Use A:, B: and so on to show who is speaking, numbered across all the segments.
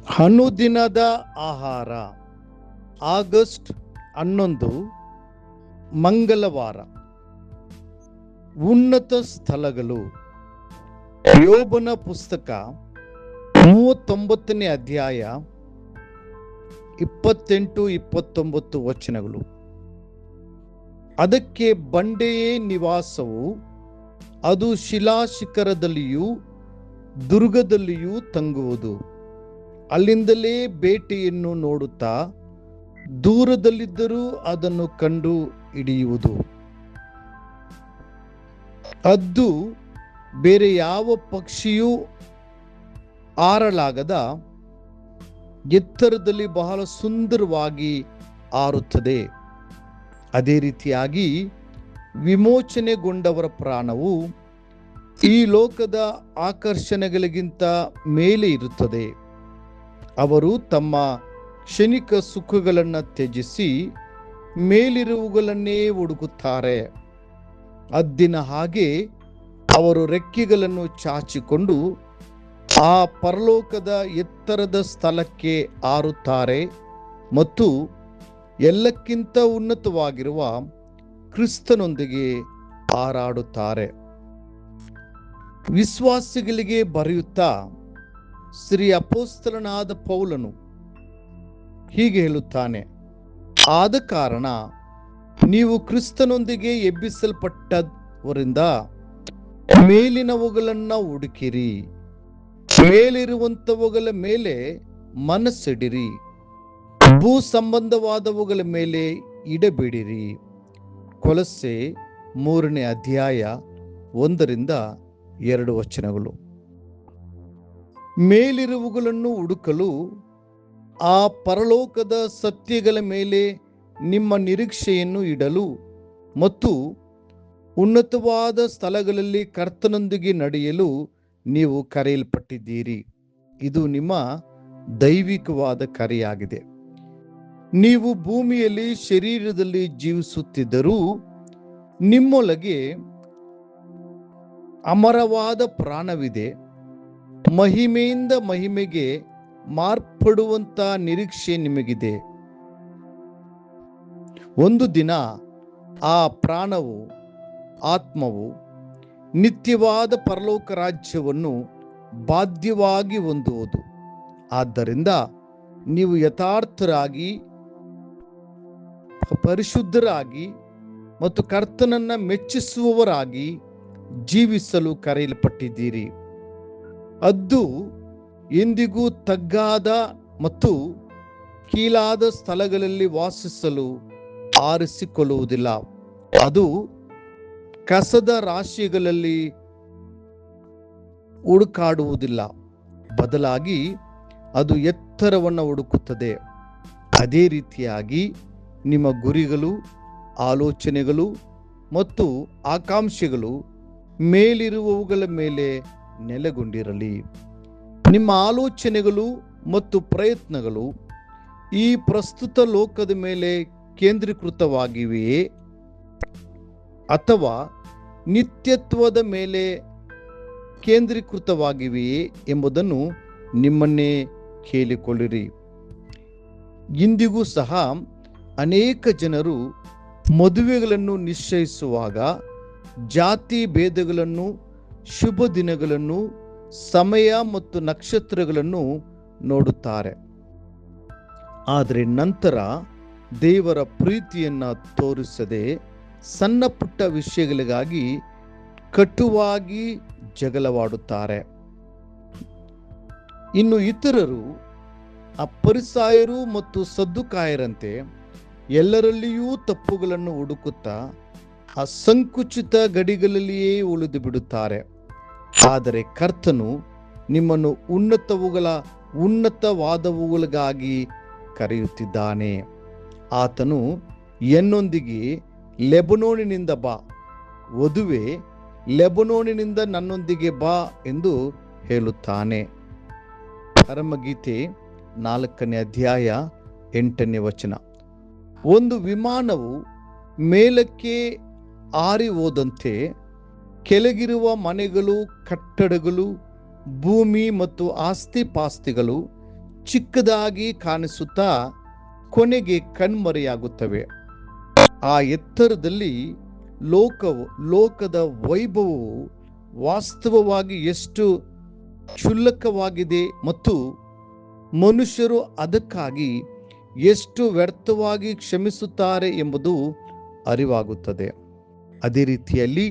A: ಅನುದಿನದ ಆಹಾರ. ಆಗಸ್ಟ್ 11, ಮಂಗಳವಾರ. ಉನ್ನತ ಸ್ಥಳಗಳು. ಯೋಬನ ಪುಸ್ತಕ 39ನೇ ಅಧ್ಯಾಯ 28-29 ವಚನಗಳು. ಅದಕ್ಕೆ ಬಂಡೆಯೇ ನಿವಾಸವು, ಅದು ಶಿಲಾಶಿಖರದಲ್ಲಿಯೂ ದುರ್ಗದಲ್ಲಿಯೂ ತಂಗುವುದು. ಅಲ್ಲಿಂದಲೇ ಬೇಟೆಯನ್ನು ನೋಡುತ್ತಾ ದೂರದಲ್ಲಿದ್ದರೂ ಅದನ್ನು ಕಂಡು ಹಿಡಿಯುವುದು. ಅದು ಬೇರೆ ಯಾವ ಪಕ್ಷಿಯೂ ಹಾರಲಾಗದ ಎತ್ತರದಲ್ಲಿ ಬಹಳ ಸುಂದರವಾಗಿ ಹಾರುತ್ತದೆ. ಅದೇ ರೀತಿಯಾಗಿ ವಿಮೋಚನೆಗೊಂಡವರ ಪ್ರಾಣವು ಈ ಲೋಕದ ಆಕರ್ಷಣೆಗಳಿಗಿಂತ ಮೇಲೆ ಇರುತ್ತದೆ. ಅವರು ತಮ್ಮ ಕ್ಷಣಿಕ ಸುಖಗಳನ್ನು ತ್ಯಜಿಸಿ ಮೇಲಿರುವುಗಳನ್ನೇ ಹುಡುಕುತ್ತಾರೆ. ಹದ್ದಿನ ಹಾಗೆ ಅವರು ರೆಕ್ಕೆಗಳನ್ನು ಚಾಚಿಕೊಂಡು ಆ ಪರಲೋಕದ ಎತ್ತರದ ಸ್ಥಳಕ್ಕೆ ಹಾರುತ್ತಾರೆ ಮತ್ತು ಎಲ್ಲಕ್ಕಿಂತ ಉನ್ನತವಾಗಿರುವ ಕ್ರಿಸ್ತನೊಂದಿಗೆ ಹಾರಾಡುತ್ತಾರೆ. ವಿಶ್ವಾಸಿಗಳಿಗೆ ಬರೆಯುತ್ತಾ ಶ್ರೀ ಅಪೊಸ್ತಲನಾದ ಪೌಲನು ಹೀಗೆ ಹೇಳುತ್ತಾನೆ: ಆದ ಕಾರಣ ನೀವು ಕ್ರಿಸ್ತನೊಂದಿಗೆ ಎಬ್ಬಿಸಲ್ಪಟ್ಟವರಿಂದ ಮೇಲಿನವುಗಳನ್ನ ಹುಡುಕಿರಿ, ಮೇಲಿರುವಂತವುಗಳ ಮೇಲೆ ಮನಸ್ಸಿಡಿರಿ, ಭೂ ಸಂಬಂಧವಾದವುಗಳ ಮೇಲೆ ಇಡಬೇಡಿರಿ. ಕೊಲೊಸ್ಸೆ 3ನೇ ಅಧ್ಯಾಯ 1-2 ವಚನಗಳು. ಮೇಲಿರುವುಗಳನ್ನು ಹುಡುಕಲು ಆ ಪರಲೋಕದ ಸತ್ಯಗಳ ಮೇಲೆ ನಿಮ್ಮ ನಿರೀಕ್ಷೆಯನ್ನು ಇಡಲು ಮತ್ತು ಉನ್ನತವಾದ ಸ್ಥಳಗಳಲ್ಲಿ ಕರ್ತನೊಂದಿಗೆ ನಡೆಯಲು ನೀವು ಕರೆಯಲ್ಪಟ್ಟಿದ್ದೀರಿ. ಇದು ನಿಮ್ಮ ದೈವಿಕವಾದ ಕರೆಯಾಗಿದೆ. ನೀವು ಭೂಮಿಯಲ್ಲಿ ಶರೀರದಲ್ಲಿ ಜೀವಿಸುತ್ತಿದ್ದರೂ ನಿಮ್ಮೊಳಗೆ ಅಮರವಾದ ಪ್ರಾಣವಿದೆ. ಮಹಿಮೆಯಿಂದ ಮಹಿಮೆಗೆ ಮಾರ್ಪಡುವಂತ ನಿರೀಕ್ಷೆ ನಿಮಗಿದೆ. ಒಂದು ದಿನ ಆ ಪ್ರಾಣವು, ಆತ್ಮವು ನಿತ್ಯವಾದ ಪರಲೋಕ ರಾಜ್ಯವನ್ನು ಬಾಧ್ಯವಾಗಿ ಹೊಂದುವುದು. ಆದ್ದರಿಂದ ನೀವು ಯಥಾರ್ಥರಾಗಿ, ಪರಿಶುದ್ಧರಾಗಿ ಮತ್ತು ಕರ್ತನನ್ನ ಮೆಚ್ಚಿಸುವವರಾಗಿ ಜೀವಿಸಲು ಕರೆಯಲ್ಪಟ್ಟಿದ್ದೀರಿ. ಅದು ಎಂದಿಗೂ ತಗ್ಗಾದ ಮತ್ತು ಕೀಳಾದ ಸ್ಥಳಗಳಲ್ಲಿ ವಾಸಿಸಲು ಆರಿಸಿಕೊಳ್ಳುವುದಿಲ್ಲ. ಅದು ಕಸದ ರಾಶಿಗಳಲ್ಲಿ ಹುಡುಕಾಡುವುದಿಲ್ಲ. ಬದಲಾಗಿ ಅದು ಎತ್ತರವನ್ನು ಹುಡುಕುತ್ತದೆ. ಅದೇ ರೀತಿಯಾಗಿ ನಿಮ್ಮ ಗುರಿಗಳು, ಆಲೋಚನೆಗಳು ಮತ್ತು ಆಕಾಂಕ್ಷೆಗಳು ಮೇಲಿರುವವುಗಳ ಮೇಲೆ ನೆಲೆಗೊಂಡಿರಲಿ. ನಿಮ್ಮ ಆಲೋಚನೆಗಳು ಮತ್ತು ಪ್ರಯತ್ನಗಳು ಈ ಪ್ರಸ್ತುತ ಲೋಕದ ಮೇಲೆ ಕೇಂದ್ರೀಕೃತವಾಗಿವೆಯೇ ಅಥವಾ ನಿತ್ಯತ್ವದ ಮೇಲೆ ಕೇಂದ್ರೀಕೃತವಾಗಿವೆಯೇ ಎಂಬುದನ್ನು ನಿಮ್ಮನ್ನೇ ಕೇಳಿಕೊಳ್ಳಿರಿ. ಇಂದಿಗೂ ಸಹ ಅನೇಕ ಜನರು ಮದುವೆಗಳನ್ನು ನಿಶ್ಚಯಿಸುವಾಗ ಜಾತಿ ಭೇದಗಳನ್ನು, ಶುಭ ದಿನಗಳನ್ನು, ಸಮಯ ಮತ್ತು ನಕ್ಷತ್ರಗಳನ್ನು ನೋಡುತ್ತಾರೆ. ಆದರೆ ನಂತರ ದೇವರ ಪ್ರೀತಿಯನ್ನ ತೋರಿಸದೆ ಸಣ್ಣ ಪುಟ್ಟ ವಿಷಯಗಳಿಗಾಗಿ ಕಟುವಾಗಿ ಜಗಳವಾಡುತ್ತಾರೆ. ಇನ್ನು ಇತರರು ಫರಿಸಾಯರು ಮತ್ತು ಸದ್ದುಕಾಯರಂತೆ ಎಲ್ಲರಲ್ಲಿಯೂ ತಪ್ಪುಗಳನ್ನು ಹುಡುಕುತ್ತಾ ಆ ಸಂಕುಚಿತ ಗಡಿಗಳಲ್ಲಿಯೇ ಉಳಿದು ಬಿಡುತ್ತಾರೆ. ಆದರೆ ಕರ್ತನು ನಿಮ್ಮನ್ನು ಉನ್ನತವಾದವುಗಳಿಗಾಗಿ ಕರೆಯುತ್ತಿದ್ದಾನೆ. ಆತನು ಎನ್ನೊಂದಿಗೆ ಲೆಬನೋನಿನಿಂದ ಬಾ, ವಧುವೆ ಲೆಬನೋನಿನಿಂದ ನನ್ನೊಂದಿಗೆ ಬಾ ಎಂದು ಹೇಳುತ್ತಾನೆ. ಪರಮಗೀತೆ 4ನೇ ಅಧ್ಯಾಯ 8ನೇ ವಚನ. ಒಂದು ವಿಮಾನವು ಮೇಲಕ್ಕೆ ಹಾರಿ ಹೋದಂತೆ ಕೆಳಗಿರುವ ಮನೆಗಳು, ಕಟ್ಟಡಗಳು, ಭೂಮಿ ಮತ್ತು ಆಸ್ತಿ ಪಾಸ್ತಿಗಳು ಚಿಕ್ಕದಾಗಿ ಕಾಣಿಸುತ್ತಾ ಕೊನೆಗೆ ಕಣ್ಮರೆಯಾಗುತ್ತವೆ. ಆ ಎತ್ತರದಲ್ಲಿ ಲೋಕದ ವೈಭವವು ವಾಸ್ತವವಾಗಿ ಎಷ್ಟು ಕ್ಷುಲ್ಲಕವಾಗಿದೆ ಮತ್ತು ಮನುಷ್ಯರು ಅದಕ್ಕಾಗಿ ಎಷ್ಟು ವ್ಯರ್ಥವಾಗಿ ಕ್ಷಮಿಸುತ್ತಾರೆ ಎಂಬುದು ಅರಿವಾಗುತ್ತದೆ. ಅದೇ ರೀತಿಯಲ್ಲಿ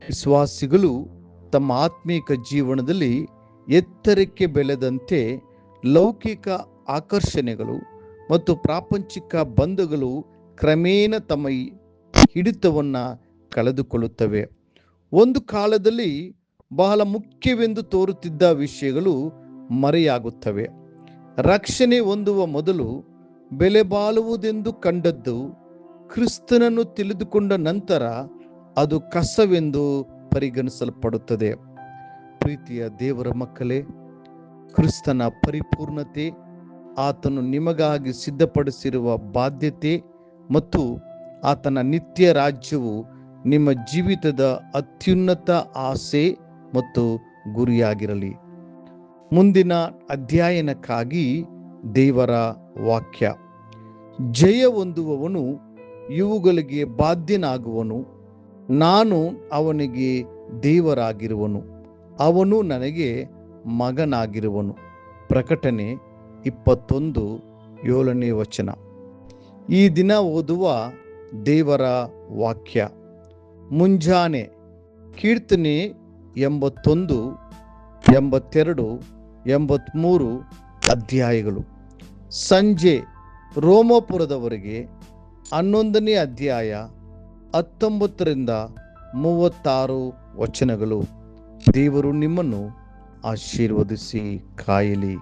A: ವಿಶ್ವಾಸಿಗಳು ತಮ್ಮ ಆತ್ಮೀಕ ಜೀವನದಲ್ಲಿ ಎತ್ತರಕ್ಕೆ ಬೆಳೆದಂತೆ ಲೌಕಿಕ ಆಕರ್ಷಣೆಗಳು ಮತ್ತು ಪ್ರಾಪಂಚಿಕ ಬಂಧಗಳು ಕ್ರಮೇಣ ತಮ್ಮ ಹಿಡಿತವನ್ನು ಕಳೆದುಕೊಳ್ಳುತ್ತವೆ. ಒಂದು ಕಾಲದಲ್ಲಿ ಬಹಳ ಮುಖ್ಯವೆಂದು ತೋರುತ್ತಿದ್ದ ವಿಷಯಗಳು ಮರೆಯಾಗುತ್ತವೆ. ರಕ್ಷಣೆ ಹೊಂದುವ ಮೊದಲು ಬೆಲೆಬಾಳುವುದೆಂದು ಕಂಡದ್ದು ಕ್ರಿಸ್ತನನ್ನು ತಿಳಿದುಕೊಂಡ ನಂತರ ಅದು ಕಸವೆಂದು ಪರಿಗಣಿಸಲ್ಪಡುತ್ತದೆ. ಪ್ರೀತಿಯ ದೇವರ ಮಕ್ಕಳೇ, ಕ್ರಿಸ್ತನ ಪರಿಪೂರ್ಣತೆ, ಆತನು ನಿಮಗಾಗಿ ಸಿದ್ಧಪಡಿಸಿರುವ ಬಾಧ್ಯತೆ ಮತ್ತು ಆತನ ನಿತ್ಯ ರಾಜ್ಯವು ನಿಮ್ಮ ಜೀವಿತದ ಅತ್ಯುನ್ನತ ಆಸೆ ಮತ್ತು ಗುರಿಯಾಗಿರಲಿ. ಮುಂದಿನ ಅಧ್ಯಯನಕ್ಕಾಗಿ ದೇವರ ವಾಕ್ಯ. ಜಯ ಹೊಂದುವವನು ಇವುಗಳಿಗೆ ಬಾಧ್ಯನಾಗುವನು. ನಾನು ಅವನಿಗೆ ದೇವರಾಗಿರುವನು, ಅವನು ನನಗೆ ಮಗನಾಗಿರುವನು. ಪ್ರಕಟಣೆ 21:7. ಈ ದಿನ ಓದುವ ದೇವರ ವಾಕ್ಯ. ಮುಂಜಾನೆ ಕೀರ್ತನೆ 81, 82, 83 ಅಧ್ಯಾಯಗಳು. ಸಂಜೆ ರೋಮಾಪುರದವರೆಗೆ 11ನೇ ಅಧ್ಯಾಯ 19-36 ವಚನಗಳು. ದೇವರು ನಿಮ್ಮನ್ನು ಆಶೀರ್ವದಿಸಿ ಕಾಯಲಿ.